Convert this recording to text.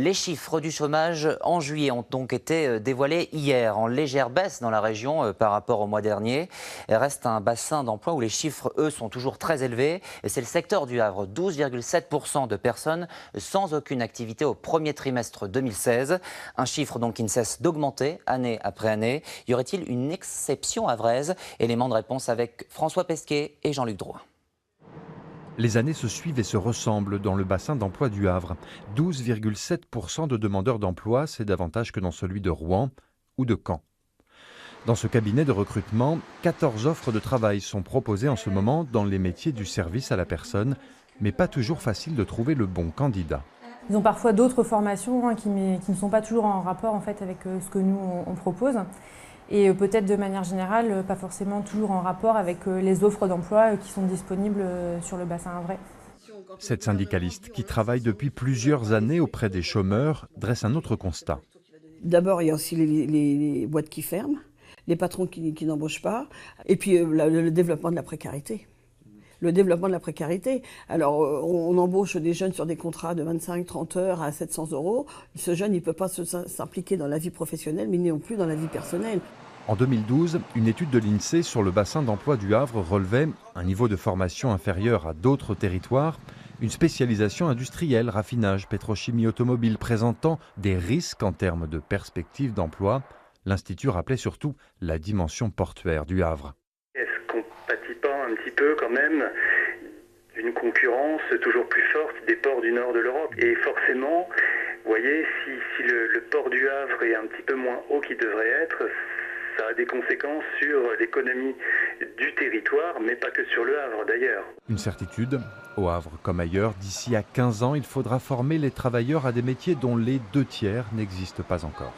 Les chiffres du chômage en juillet ont donc été dévoilés hier, en légère baisse dans la région par rapport au mois dernier. Il reste un bassin d'emploi où les chiffres, eux, sont toujours très élevés. C'est le secteur du Havre, 12,7% de personnes sans aucune activité au premier trimestre 2016. Un chiffre donc qui ne cesse d'augmenter année après année. Y aurait-il une exception havraise? Élément de réponse avec François Pesquet et Jean-Luc Drouin. Les années se suivent et se ressemblent dans le bassin d'emploi du Havre. 12,7% de demandeurs d'emploi, c'est davantage que dans celui de Rouen ou de Caen. Dans ce cabinet de recrutement, 14 offres de travail sont proposées en ce moment dans les métiers du service à la personne, mais pas toujours facile de trouver le bon candidat. Ils ont parfois d'autres formations qui ne sont pas toujours en rapport avec ce que nous on propose. Et peut-être de manière générale, pas forcément toujours en rapport avec les offres d'emploi qui sont disponibles sur le bassin havrais. Cette syndicaliste, qui travaille depuis plusieurs années auprès des chômeurs, dresse un autre constat. D'abord, il y a aussi les boîtes qui ferment, les patrons qui n'embauchent pas, et puis le développement de la précarité. Le développement de la précarité. Alors, on embauche des jeunes sur des contrats de 25-30 heures à 700 €. Ce jeune, il ne peut pas s'impliquer dans la vie professionnelle, mais non plus dans la vie personnelle. En 2012, une étude de l'INSEE sur le bassin d'emploi du Havre relevait un niveau de formation inférieur à d'autres territoires, une spécialisation industrielle, raffinage, pétrochimie automobile présentant des risques en termes de perspectives d'emploi. L'Institut rappelait surtout la dimension portuaire du Havre. Est-ce qu'on pâtit pas un petit peu quand même d'une concurrence toujours plus forte des ports du nord de l'Europe? Et forcément, vous voyez, si le port du Havre est un petit peu moins haut qu'il devrait être, ça a des conséquences sur l'économie du territoire, mais pas que sur le Havre d'ailleurs. Une certitude, au Havre comme ailleurs, d'ici à 15 ans, il faudra former les travailleurs à des métiers dont les 2 tiers n'existent pas encore.